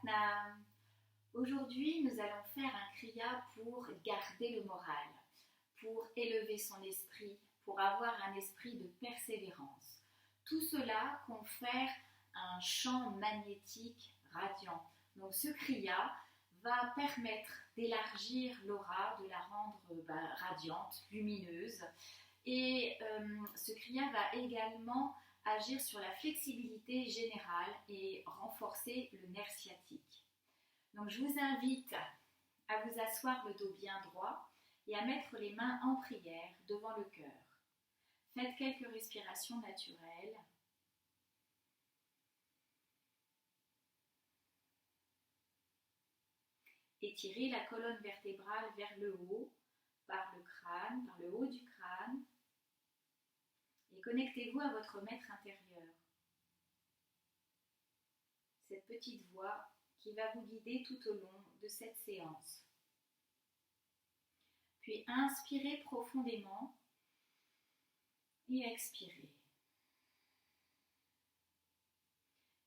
Nam. Aujourd'hui, nous allons faire un kriya pour garder le moral, pour élever son esprit, pour avoir un esprit de persévérance. Tout cela confère un champ magnétique radiant. Donc ce kriya va permettre d'élargir l'aura, de la rendre radiante, lumineuse. Et ce kriya va également agir sur la flexibilité générale et renforcer le nerf sciatique. Donc je vous invite à vous asseoir le dos bien droit et à mettre les mains en prière devant le cœur. Faites quelques respirations naturelles. Étirez la colonne vertébrale vers le haut, par le crâne, par le haut du crâne. Et connectez-vous à votre maître intérieur. Cette petite voix qui va vous guider tout au long de cette séance. Puis inspirez profondément et expirez.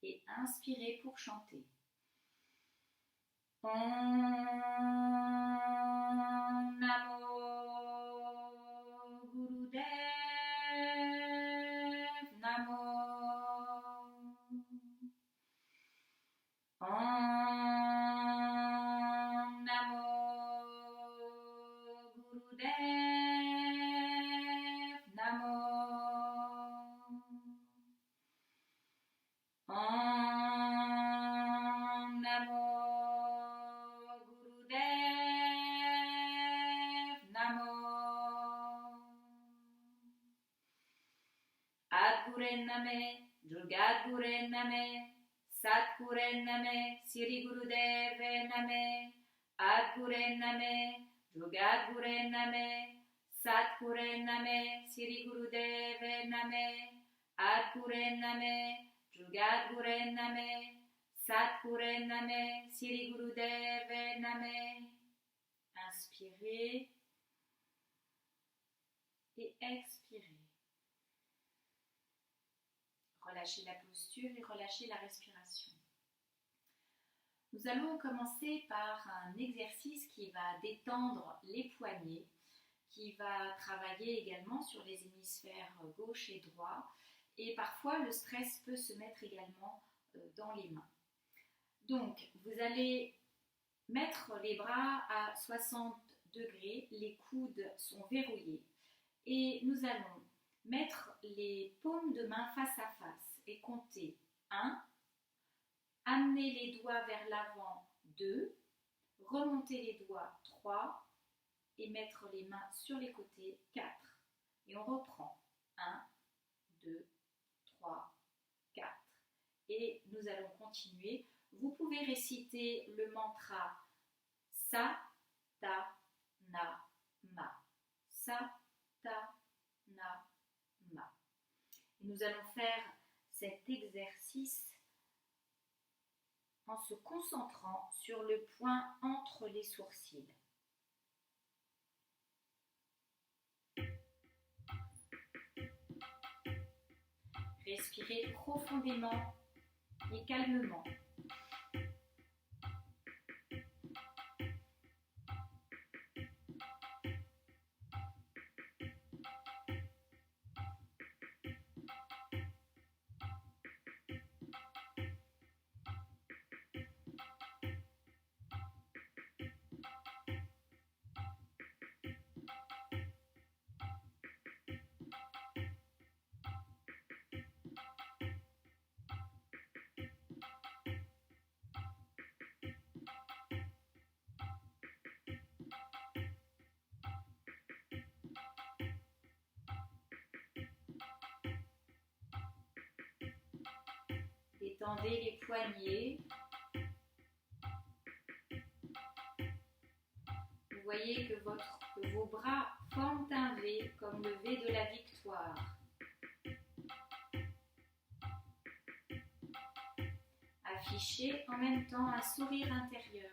Et inspirez pour chanter. Om Namo Gurudev Namo. Om Namo Gurudev Namo. Om Namo Gurudev Namo. Adguren Name, Jagadguren Name, Satguren Name, Siri Gurudev Name. Adguren Name, Jagadguren Name, Satguren Name, Siri Gurudev Name. Adguren Name, Jagadguren Name, Satguren Name, Siri Gurudev Name. Inspirez et expirez. Relâchez la posture et relâchez la respiration. Nous allons commencer par un exercice qui va détendre les poignets, qui va travailler également sur les hémisphères gauche et droit. Et parfois, le stress peut se mettre également dans les mains. Donc, vous allez mettre les bras à 60 degrés, les coudes sont verrouillés. Et nous allons mettre les paumes de main face à face et compter 1, amener les doigts vers l'avant 2, remonter les doigts 3 et mettre les mains sur les côtés 4. Et on reprend 1, 2, 3, 4. Et nous allons continuer. Vous pouvez réciter le mantra Sa, Ta, Na, Ma. Sa, Ta, Na, Ma. Et nous allons faire cet exercice en se concentrant sur le point entre les sourcils. Respirez profondément et calmement. Détendez les poignets. Vous voyez que vos bras forment un V comme le V de la victoire. Affichez en même temps un sourire intérieur.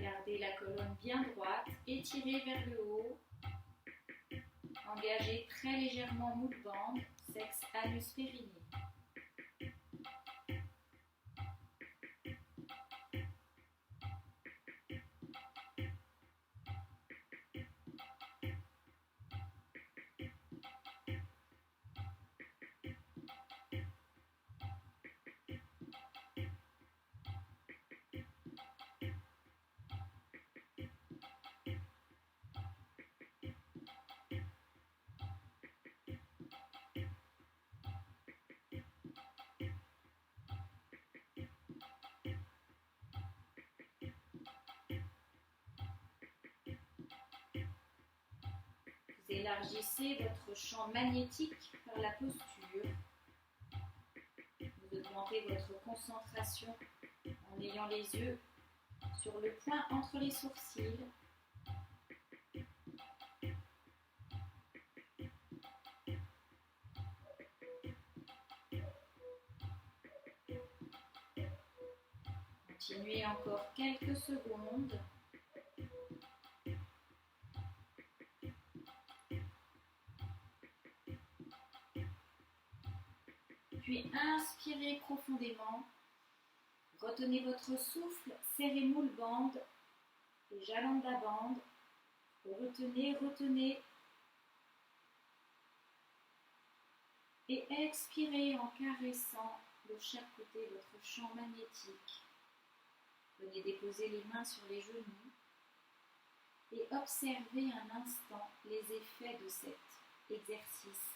Gardez la colonne bien droite, étirez vers le haut. Engagez très légèrement moule bande, sexe, anus, périnée. Vous élargissez votre champ magnétique par la posture. Vous augmentez votre concentration en ayant les yeux sur le point entre les sourcils. Continuez encore quelques secondes. Puis inspirez profondément. Retenez votre souffle, serrez moule bande, les jalons de la bande. Retenez, retenez. Et expirez en caressant de chaque côté votre champ magnétique. Venez déposer les mains sur les genoux et observez un instant les effets de cet exercice.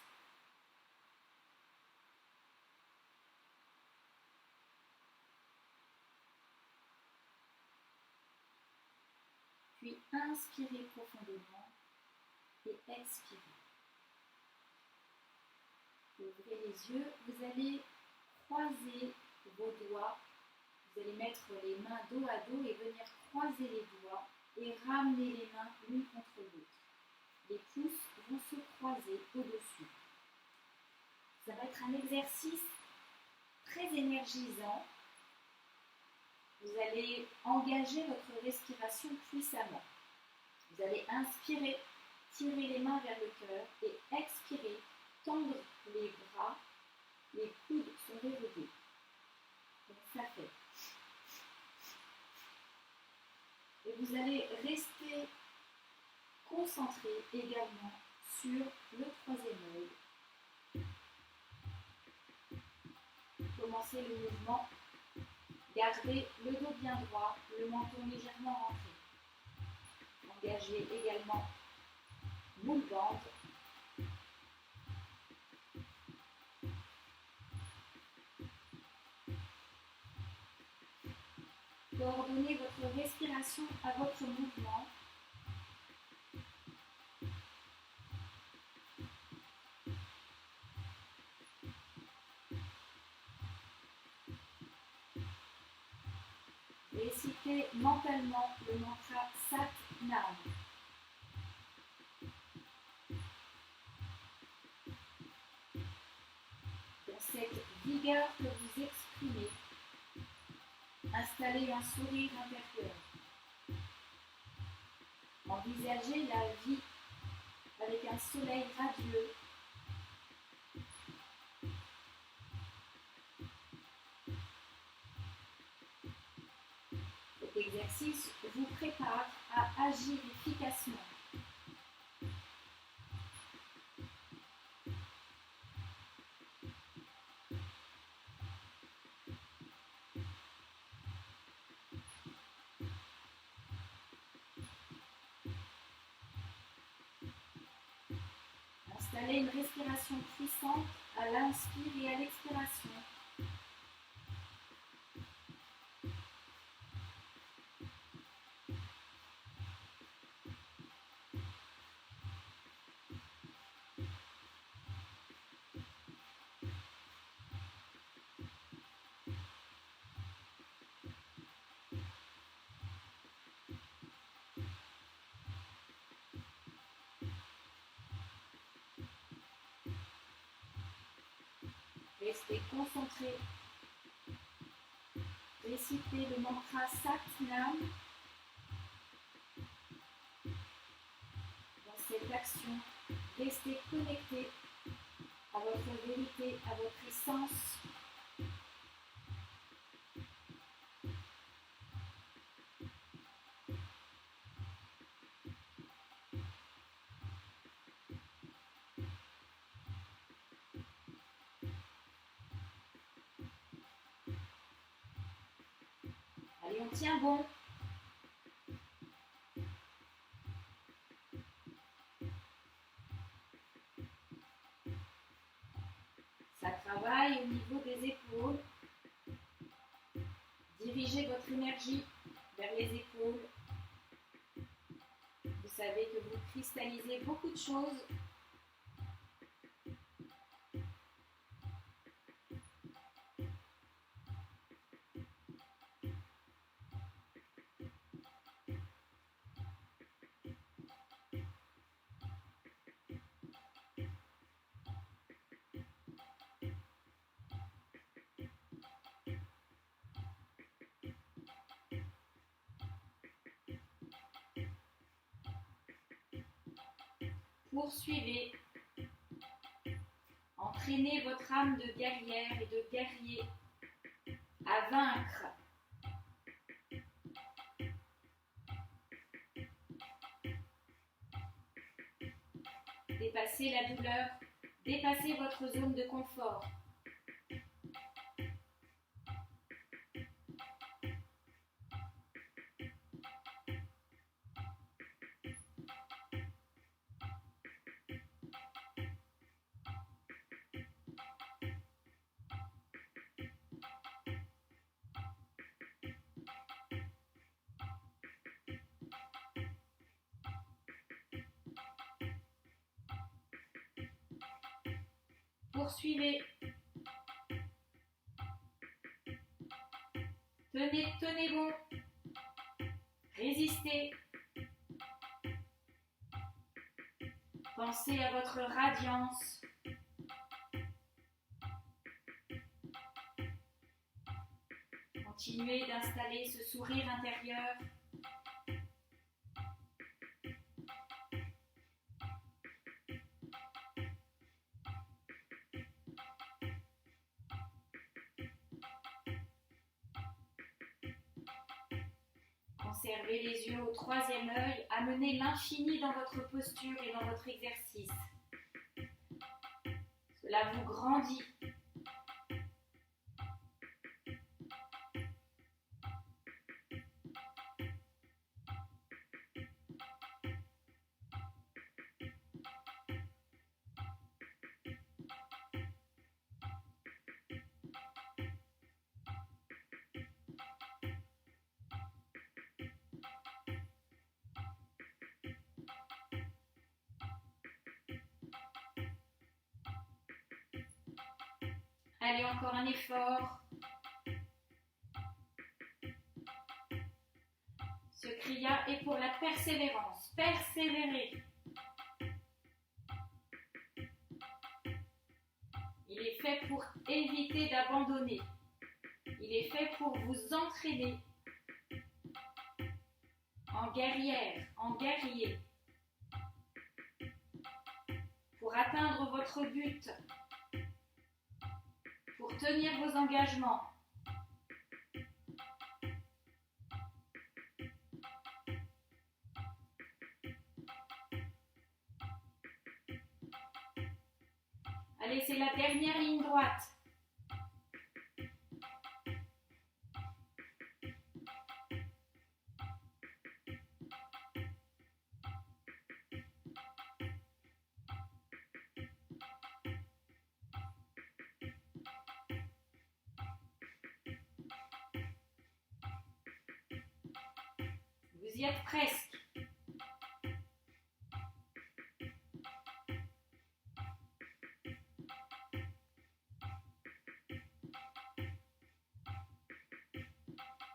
Puis inspirez profondément et expirez. Ouvrez les yeux, vous allez croiser vos doigts. Vous allez mettre les mains dos à dos et venir croiser les doigts et ramener les mains l'une contre l'autre. Les pouces vont se croiser au-dessus. Ça va être un exercice très énergisant. Vous allez engager votre respiration puissamment. Vous allez inspirer, tirer les mains vers le cœur et expirer, tendre les bras, les coudes sont vers le dos. Donc ça fait. Et vous allez rester concentré également sur le troisième œil. Commencez le mouvement. Gardez le dos bien droit, le menton légèrement rentré. Engagez également moule bande. Coordonnez votre respiration à votre mouvement. Récitez mentalement le mantra Sat Nam. Dans cette vigueur que vous exprimez, installez un sourire intérieur. Envisagez la vie avec un soleil radieux. Cet exercice vous prépare à agir efficacement. Installez une respiration puissante à l'inspire et à l'expiration. Restez concentré. Récitez le mantra Sat Nam cette action. Restez connecté à votre vérité, à votre essence. Allez, on tient bon. Ça travaille au niveau des épaules. Dirigez votre énergie vers les épaules. Vous savez que vous cristallisez beaucoup de choses. Poursuivez. Entraînez votre âme de guerrière et de guerrier à vaincre. Dépassez la douleur, dépassez votre zone de confort. Poursuivez. Tenez bon. Résistez. Pensez à votre radiance. Continuez d'installer ce sourire intérieur. Conservez les yeux au troisième œil, amenez l'infini dans votre posture et dans votre exercice. Cela vous grandit. Allez, encore un effort. Ce kriya est pour la persévérance. Persévérez. Il est fait pour éviter d'abandonner. Il est fait pour vous entraîner en guerrière, en guerrier, pour atteindre votre but, pour tenir vos engagements. Allez, c'est la dernière ligne droite. Vous y êtes presque.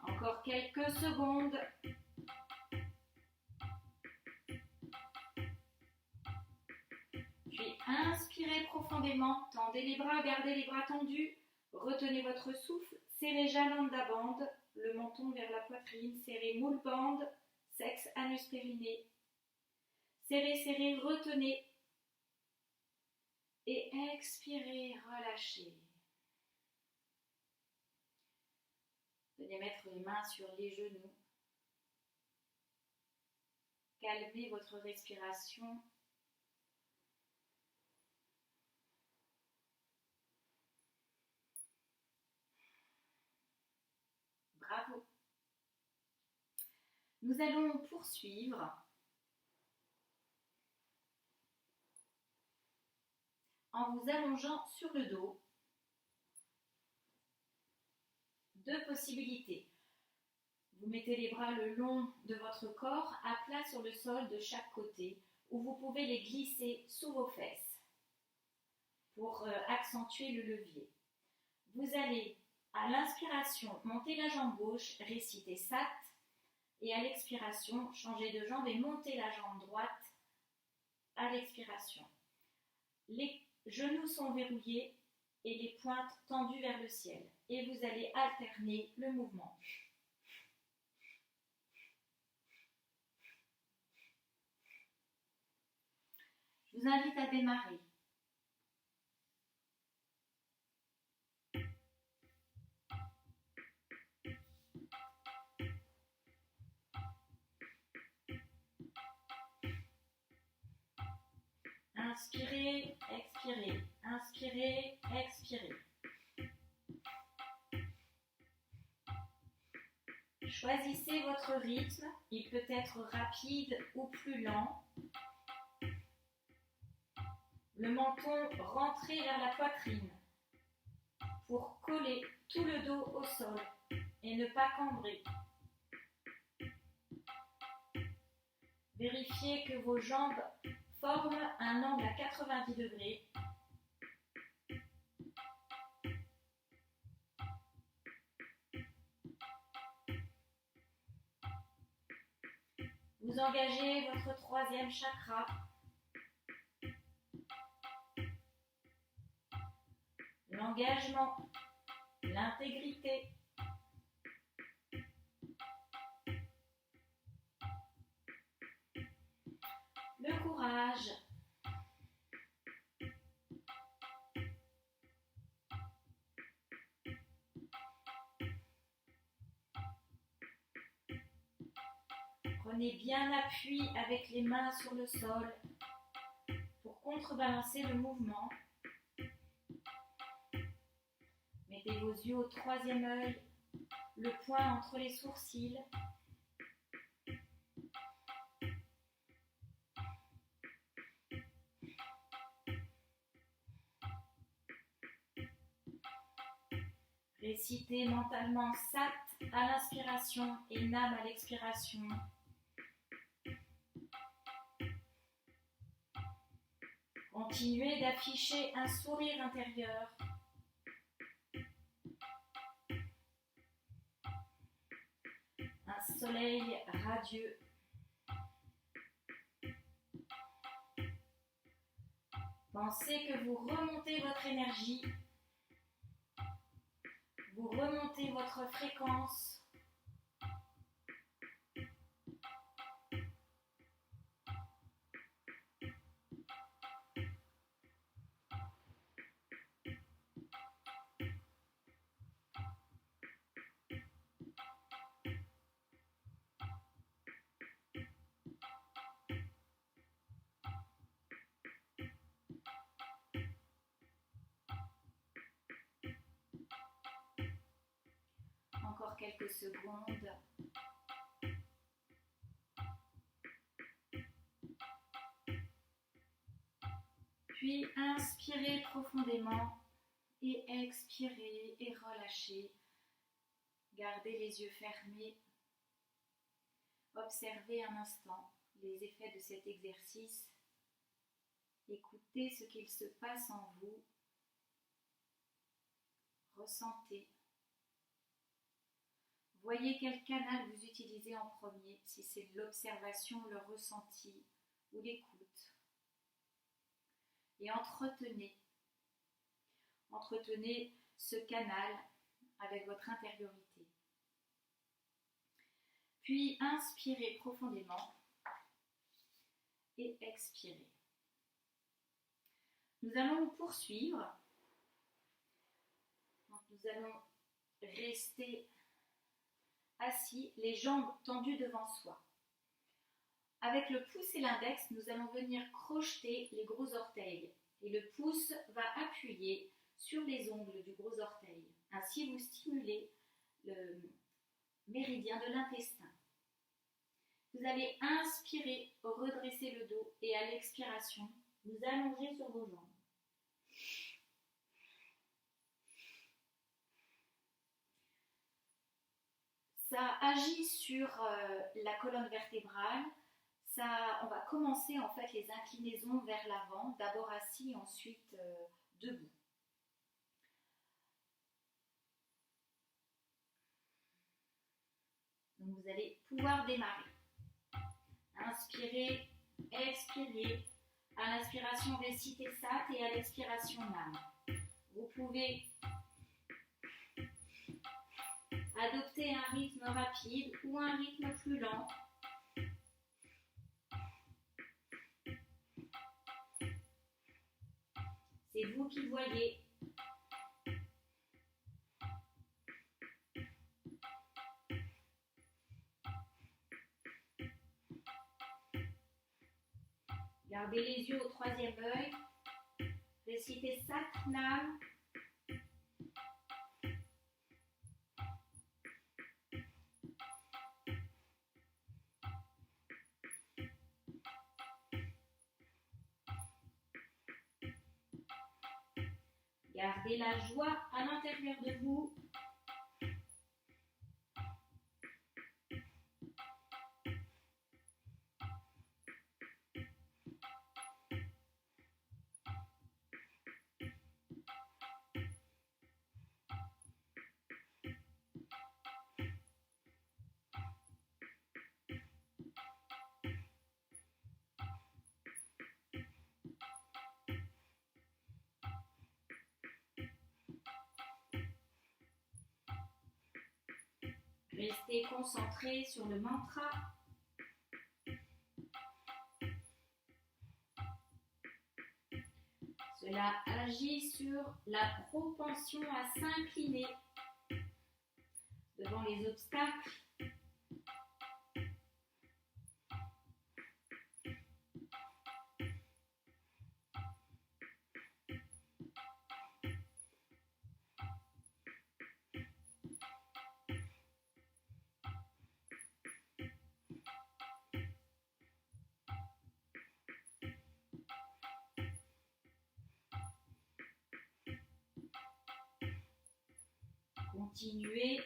Encore quelques secondes. Puis inspirez profondément, tendez les bras, gardez les bras tendus, retenez votre souffle, serrez Jalandhar Bandha, le menton vers la poitrine, serrez Moule Bandha, sexe, anus, périnée. Serrez, serrez, retenez. Et expirez, relâchez. Venez mettre les mains sur les genoux. Calmez votre respiration. Bravo. Nous allons poursuivre en vous allongeant sur le dos. Deux possibilités. Vous mettez les bras le long de votre corps, à plat sur le sol de chaque côté, ou vous pouvez les glisser sous vos fesses pour accentuer le levier. Vous allez, à l'inspiration, monter la jambe gauche, réciter Sat, et à l'expiration, changer de jambe et monter la jambe droite à l'expiration. Les genoux sont verrouillés et les pointes tendues vers le ciel. Et vous allez alterner le mouvement. Je vous invite à démarrer. Inspirez, expirez, inspirez, expirez. Choisissez votre rythme, il peut être rapide ou plus lent. Le menton rentré vers la poitrine pour coller tout le dos au sol et ne pas cambrer. Vérifiez que vos jambes forment un angle à 90 degrés. Vous engagez votre troisième chakra. L'engagement, l'intégrité. Le courage. Prenez bien appui avec les mains sur le sol pour contrebalancer le mouvement. Mettez vos yeux au troisième œil, le poing entre les sourcils. Récitez mentalement Sat à l'inspiration et Nam à l'expiration. Continuez d'afficher un sourire intérieur. Un soleil radieux. Pensez que vous remontez votre énergie. Vous remontez votre fréquence. Encore quelques secondes. Puis inspirez profondément et expirez et relâchez. Gardez les yeux fermés. Observez un instant les effets de cet exercice. Écoutez ce qu'il se passe en vous. Ressentez. Voyez quel canal vous utilisez en premier, si c'est de l'observation, le ressenti ou l'écoute. Et entretenez ce canal avec votre intériorité. Puis inspirez profondément et expirez. Nous allons poursuivre. Nous allons rester assis, les jambes tendues devant soi. Avec le pouce et l'index, nous allons venir crocheter les gros orteils et le pouce va appuyer sur les ongles du gros orteil. Ainsi, vous stimulez le méridien de l'intestin. Vous allez inspirer, redresser le dos et à l'expiration, vous allongez sur vos jambes. Ça agit sur la colonne vertébrale. On va commencer en fait les inclinaisons vers l'avant, d'abord assis, ensuite debout. Donc vous allez pouvoir démarrer. Inspirez, expirez. À l'inspiration, récitez Sat et à l'expiration, Nam. Vous pouvez adopter un rythme rapide ou un rythme plus lent. C'est vous qui voyez. Gardez les yeux au troisième œil. Récitez Sat Nam. Gardez la joie à l'intérieur de vous. Restez concentré sur le mantra. Cela agit sur la propension à s'incliner devant les obstacles. Continuez.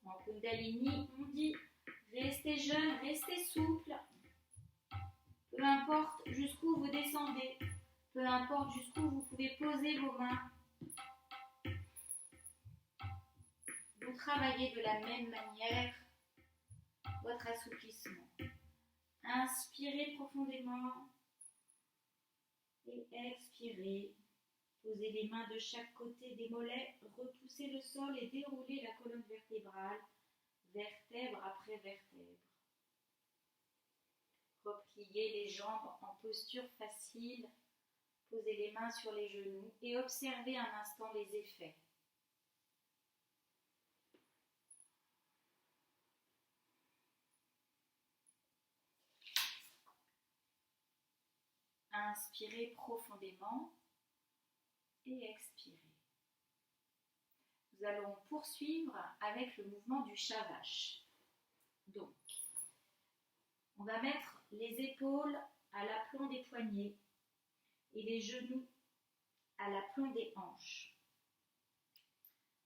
En Kundalini, on dit restez jeune, restez souple. Peu importe jusqu'où vous descendez, peu importe jusqu'où vous pouvez poser vos mains. Vous travaillez de la même manière votre assouplissement. Inspirez profondément et expirez. Posez les mains de chaque côté des mollets, repoussez le sol et déroulez la colonne vertébrale, vertèbre après vertèbre. Repliez les jambes en posture facile, posez les mains sur les genoux et observez un instant les effets. Inspirez profondément et expirez. Nous allons poursuivre avec le mouvement du Shavash. Donc, on va mettre les épaules à l'aplomb des poignets et les genoux à l'aplomb des hanches.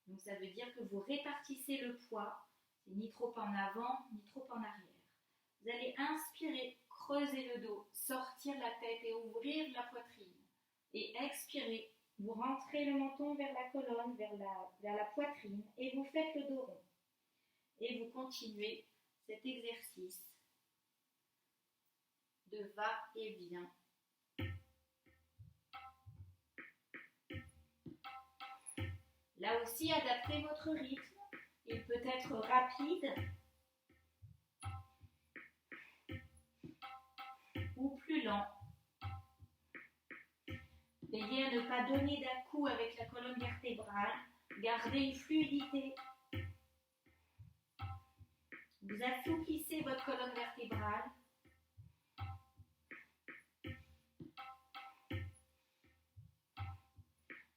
Donc, ça veut dire que vous répartissez le poids, c'est ni trop en avant, ni trop en arrière. Vous allez inspirer, creuser le dos, sortir. sortir la tête et ouvrir la poitrine. Et expirez. Vous rentrez le menton vers la colonne, vers la poitrine et vous faites le dos rond. Et vous continuez cet exercice de va-et-vient. Là aussi, adaptez votre rythme. Il peut être rapide ou plus lent. Veillez à ne pas donner d'à-coups avec la colonne vertébrale. Gardez une fluidité. Vous assouplissez votre colonne vertébrale.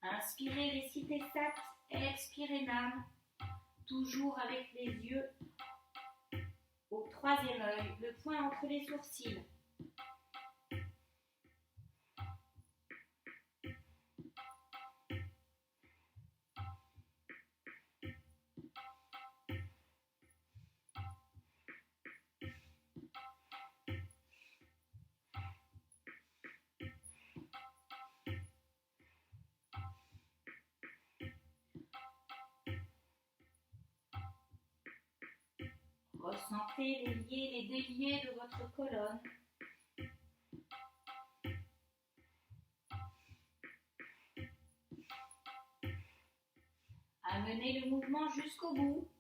Inspirez les cités sat, expirez nam. Toujours avec les yeux au troisième œil, le point entre les sourcils. Ressentez les liés, les déliés de votre colonne. Amenez le mouvement jusqu'au bout.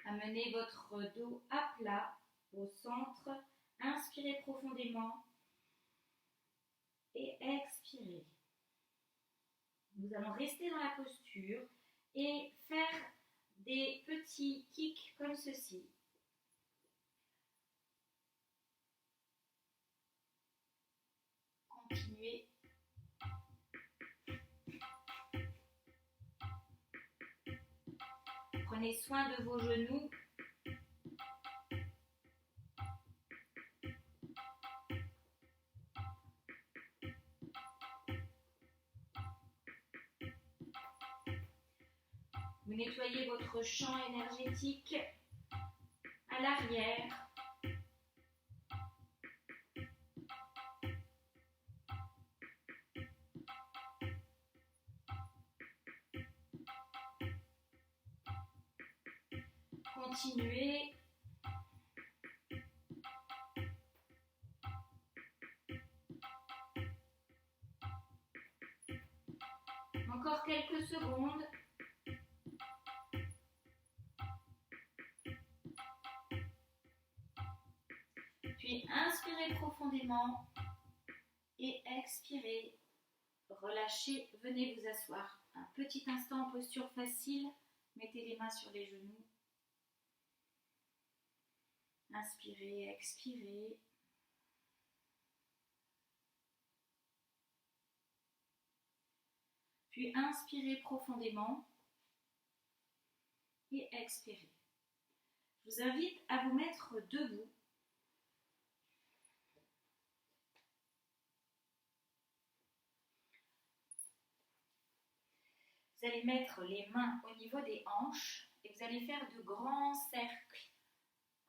Amenez votre dos à plat, au centre. Inspirez profondément et expirez. Nous allons rester dans la posture et faire des petits kicks comme ceci. Continuez. Prenez soin de vos genoux. Vous nettoyez votre champ énergétique à l'arrière. Continuez. Encore quelques secondes. Puis inspirez profondément et expirez. Relâchez, venez vous asseoir un petit instant en posture facile. Mettez les mains sur les genoux. Inspirez, expirez. Puis inspirez profondément et expirez. Je vous invite à vous mettre debout. Vous allez mettre les mains au niveau des hanches et vous allez faire de grands cercles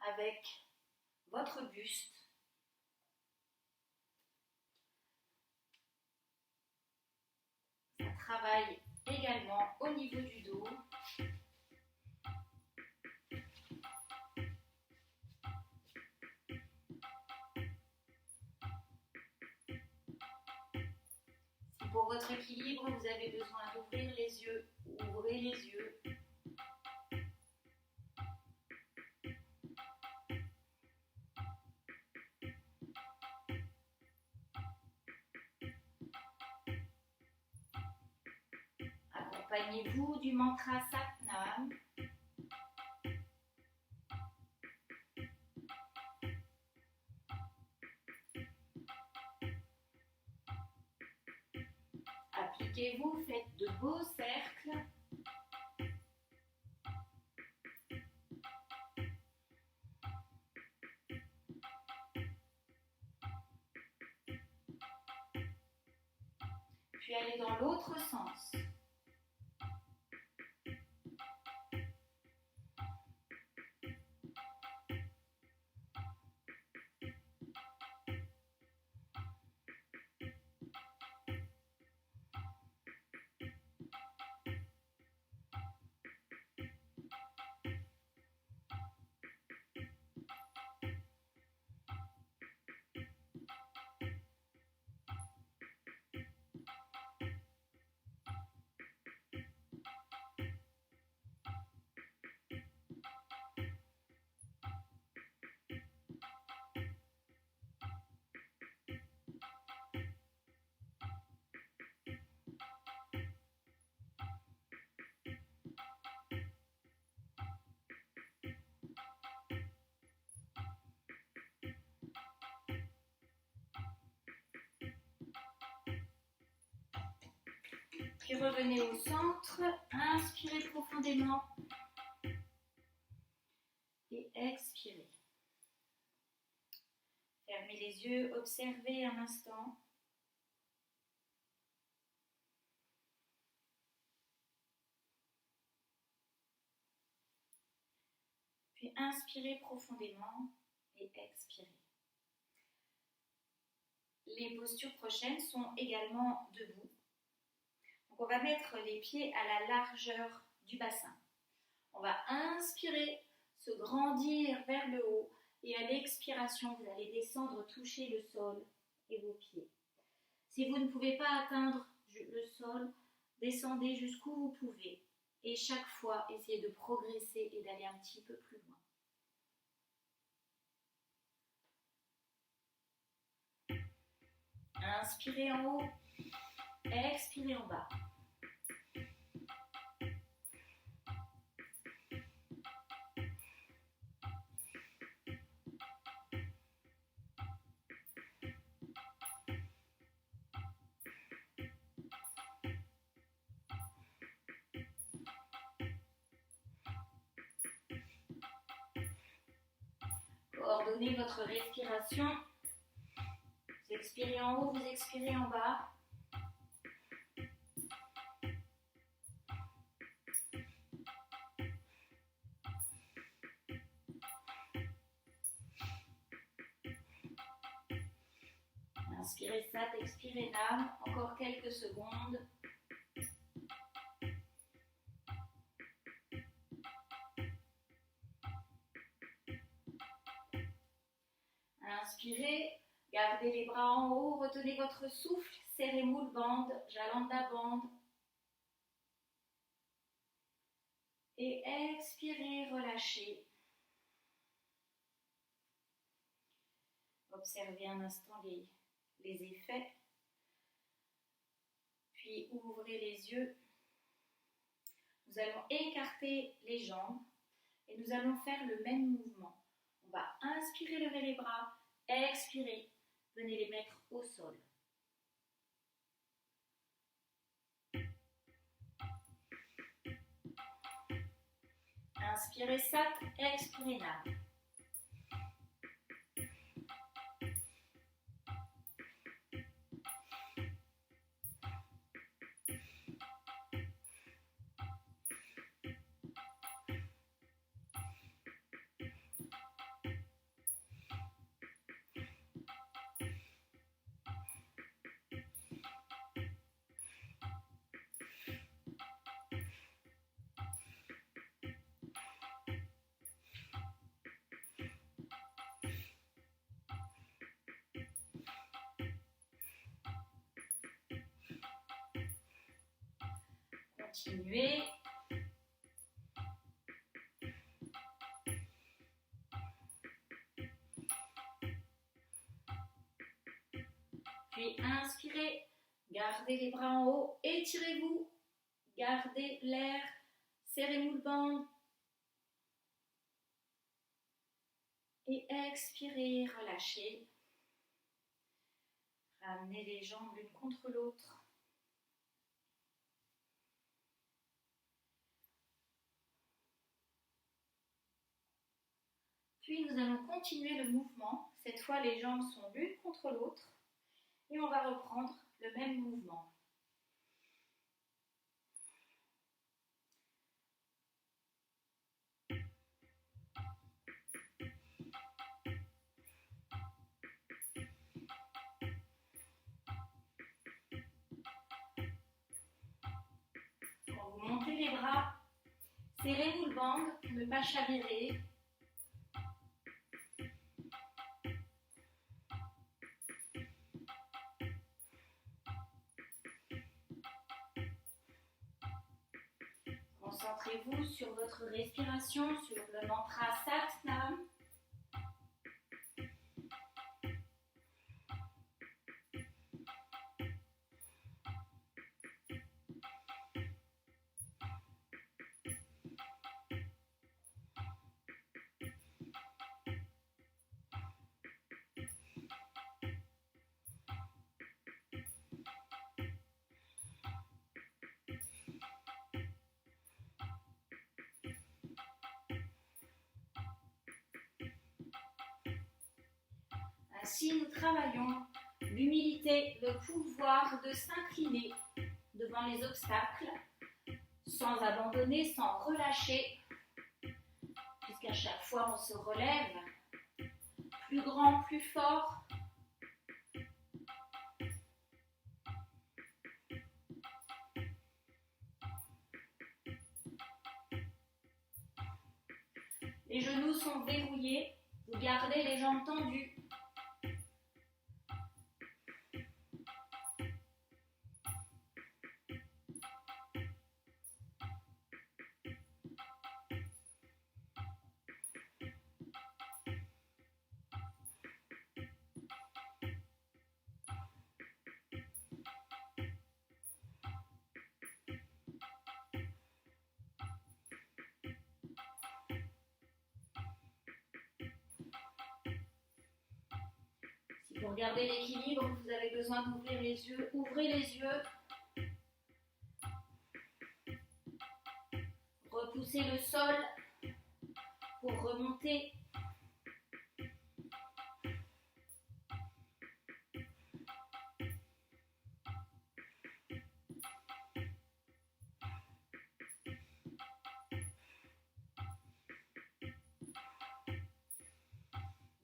avec votre buste. Ça travaille également au niveau du dos. Si pour votre équilibre, vous avez besoin d'ouvrir les yeux, ouvrez les yeux. Accompagnez-vous du mantra Sat Nam. Appliquez-vous, faites de beaux cercles. Puis allez dans l'autre sens. Puis revenez au centre, inspirez profondément et expirez. Fermez les yeux, observez un instant. Puis inspirez profondément et expirez. Les postures prochaines sont également debout. Donc on va mettre les pieds à la largeur du bassin. On va inspirer, se grandir vers le haut et à l'expiration, vous allez descendre, toucher le sol et vos pieds. Si vous ne pouvez pas atteindre le sol, descendez jusqu'où vous pouvez et chaque fois, essayez de progresser et d'aller un petit peu plus loin. Inspirez en haut, expirez en bas. Coordonnez votre respiration. Vous expirez en haut, vous expirez en bas. Inspirez Sat, expirez Nam. Encore quelques secondes. Inspirez, gardez les bras en haut, retenez votre souffle, serrez moule bande, Jalanda bande. Et expirez, relâchez. Observez un instant les effets. Puis ouvrez les yeux. Nous allons écarter les jambes et nous allons faire le même mouvement. On va inspirer, lever les bras, expirer, venez les mettre au sol. Inspirez Sat, expirez Nam. Continuez. Puis inspirez, gardez les bras en haut, étirez-vous, gardez l'air, serrez moule bande. Et expirez, relâchez. Ramenez les jambes l'une contre l'autre. Puis nous allons continuer le mouvement. Cette fois, les jambes sont l'une contre l'autre et on va reprendre le même mouvement. Quand vous montez les bras, serrez-vous le band pour ne pas chavirer. Concentrez-vous sur votre respiration, sur le mantra Sat Nam. Ainsi, nous travaillons l'humilité, le pouvoir de s'incliner devant les obstacles, sans abandonner, sans relâcher, puisqu'à chaque fois on se relève, plus grand, plus fort. Les genoux sont verrouillés, vous gardez les jambes tendues. Pour garder l'équilibre, vous avez besoin d'ouvrir les yeux. Ouvrez les yeux. Repoussez le sol pour remonter.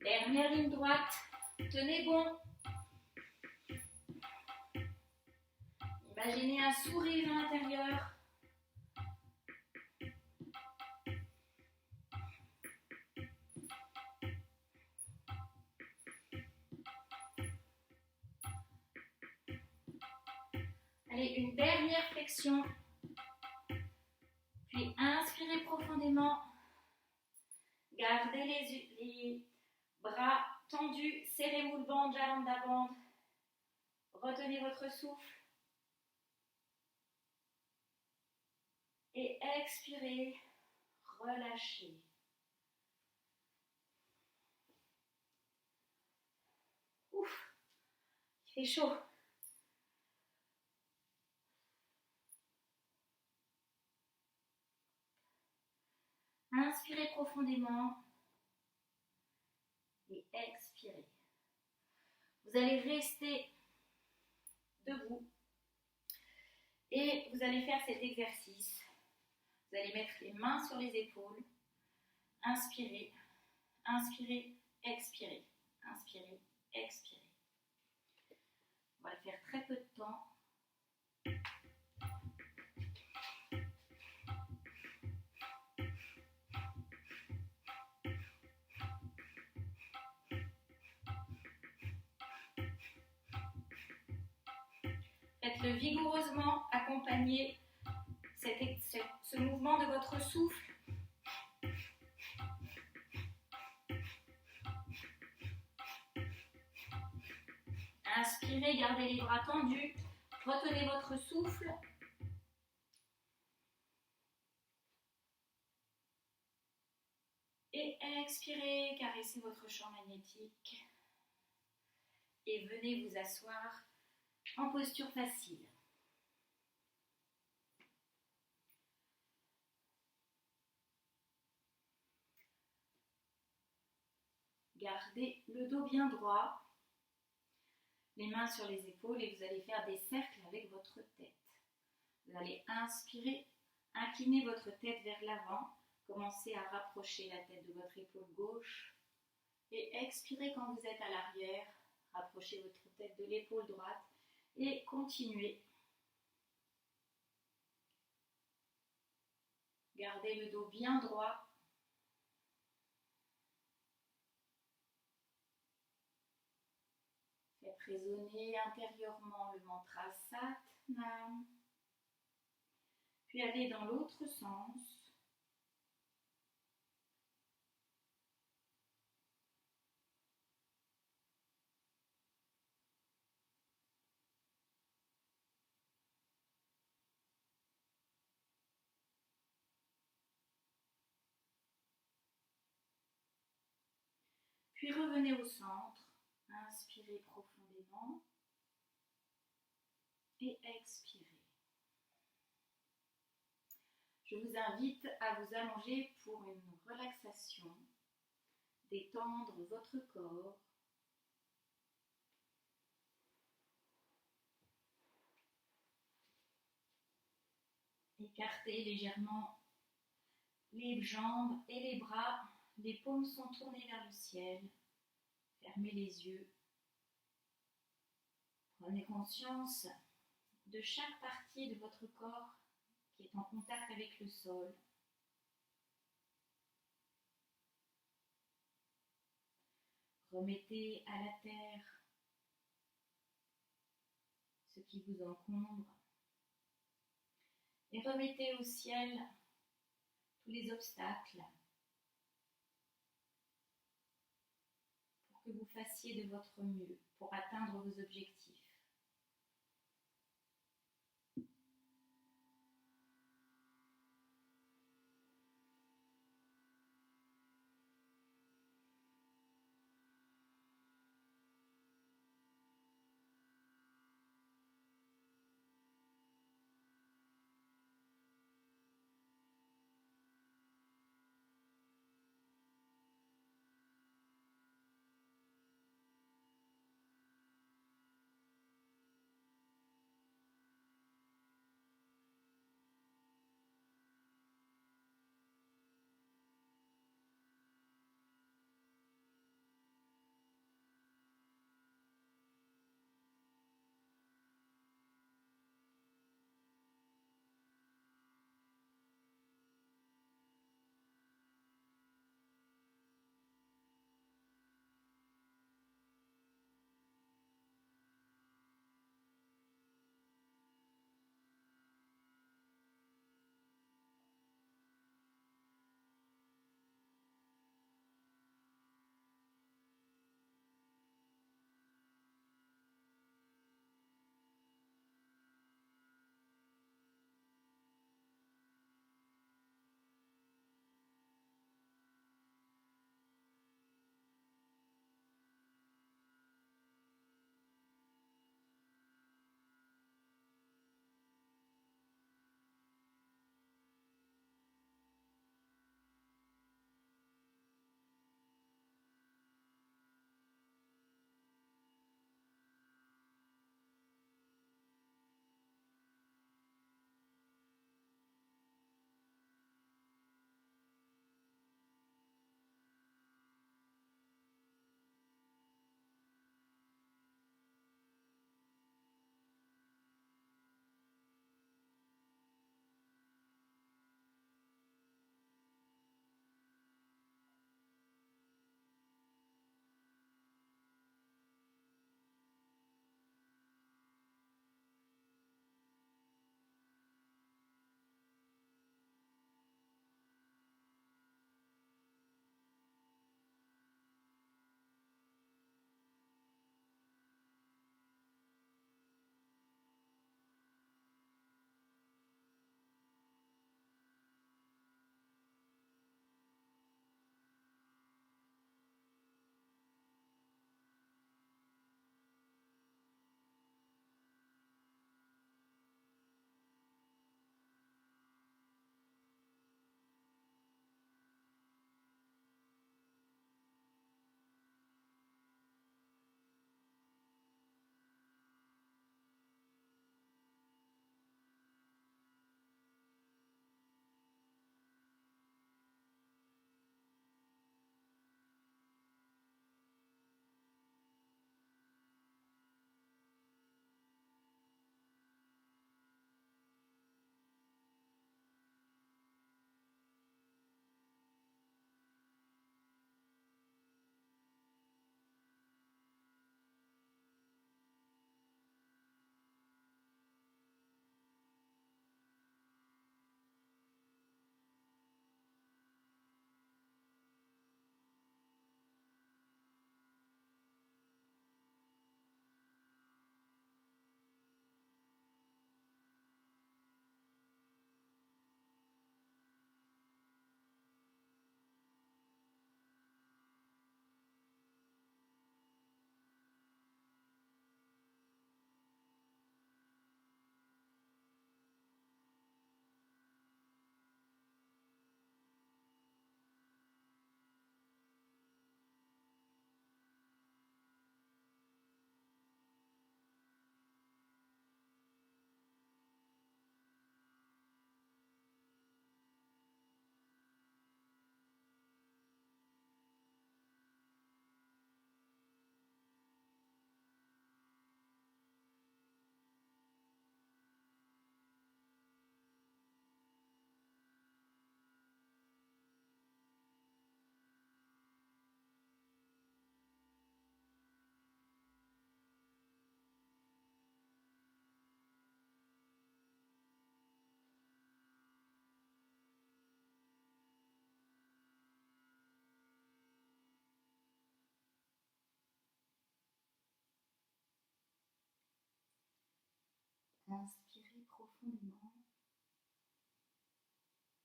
Dernière ligne droite. Tenez bon. Imaginez un sourire à l'intérieur. Allez, une dernière flexion. Puis inspirez profondément. Gardez les bras tendus. Serrez-vous le band, la bande. Retenez votre souffle. Et expirez. Relâchez. Ouf, il fait chaud. Inspirez profondément et expirez. Vous allez rester debout et vous allez faire cet exercice. Vous allez mettre les mains sur les épaules. Inspirez, inspirez, expirez. Inspirez, expirez. On va le faire très peu de temps. Faites-le vigoureusement, accompagnez ce mouvement de votre souffle. Inspirez, gardez les bras tendus, retenez votre souffle. Et expirez, caressez votre champ magnétique. Et venez vous asseoir en posture facile. Gardez le dos bien droit, les mains sur les épaules et vous allez faire des cercles avec votre tête. Vous allez inspirer, incliner votre tête vers l'avant, commencez à rapprocher la tête de votre épaule gauche et expirez quand vous êtes à l'arrière, rapprochez votre tête de l'épaule droite et continuez. Gardez le dos bien droit. Faites résonner intérieurement le mantra Sat-Nam. Puis allez dans l'autre sens. Puis revenez au centre. Inspirez profondément. Et expirez. Je vous invite à vous allonger pour une relaxation, détendre votre corps. Écartez légèrement les jambes et les bras, les paumes sont tournées vers le ciel. Fermez les yeux. Prenez conscience de chaque partie de votre corps qui est en contact avec le sol. Remettez à la terre ce qui vous encombre et remettez au ciel tous les obstacles pour que vous fassiez de votre mieux pour atteindre vos objectifs.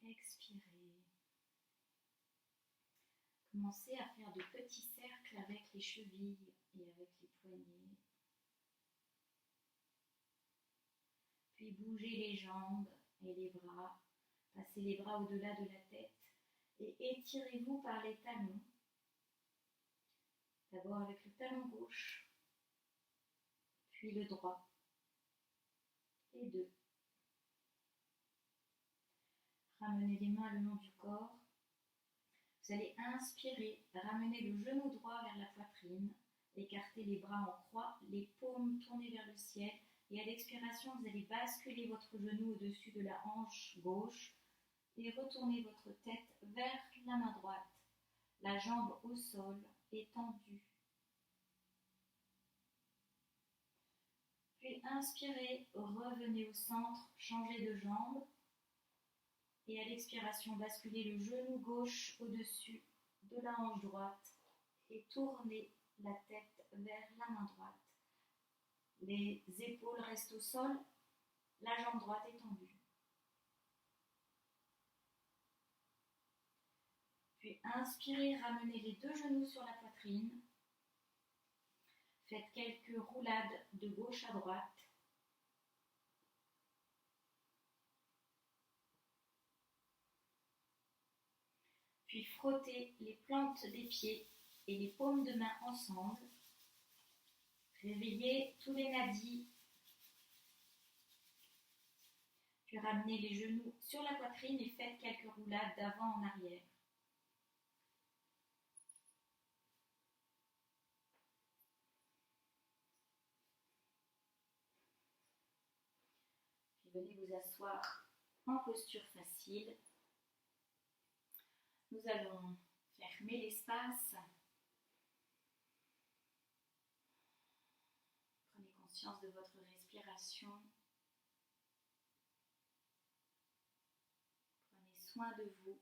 expirez. Commencez à faire de petits cercles avec les chevilles et avec les poignets. Puis bougez les jambes et les bras. Passez les bras au-delà de la tête et étirez-vous par les talons. D'abord avec le talon gauche, puis le droit. Et 2. Ramenez les mains le long du corps. Vous allez inspirer, ramener le genou droit vers la poitrine, écartez les bras en croix, les paumes tournées vers le ciel. Et à l'expiration, vous allez basculer votre genou au-dessus de la hanche gauche et retourner votre tête vers la main droite, la jambe au sol étendue. Puis inspirez, revenez au centre, changez de jambe. Et à l'expiration, basculez le genou gauche au-dessus de la hanche droite et tournez la tête vers la main droite. Les épaules restent au sol, la jambe droite étendue. Puis inspirez, ramenez les 2 genoux sur la poitrine. Faites quelques roulades de gauche à droite. Puis frottez les plantes des pieds et les paumes de main ensemble. Réveillez tous les nadis. Puis ramenez les genoux sur la poitrine et faites quelques roulades d'avant en arrière. Puis venez vous asseoir en posture facile. Nous allons fermer l'espace. Prenez conscience de votre respiration. Prenez soin de vous.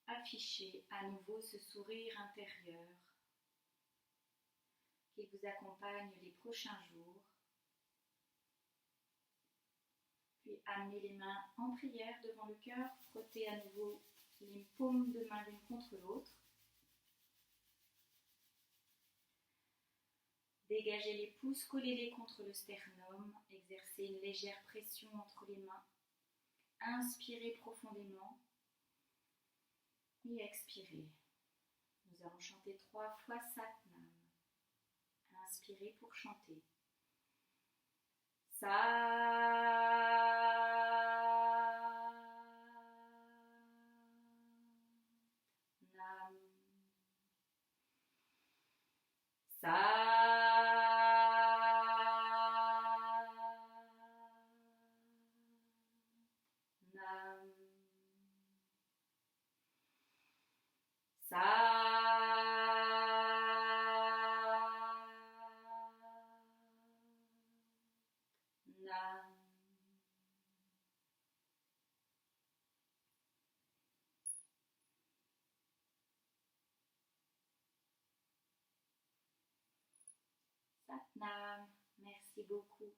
Affichez à nouveau ce sourire intérieur qui vous accompagne les prochains jours. Puis amenez les mains en prière devant le cœur. Frottez à nouveau les paumes de main l'une contre l'autre. Dégagez les pouces, collez-les contre le sternum. Exercez une légère pression entre les mains. Inspirez profondément et expirez. Nous allons chanter 3 fois Satnam. Inspirez pour chanter. Satnam. Satnam. Merci beaucoup.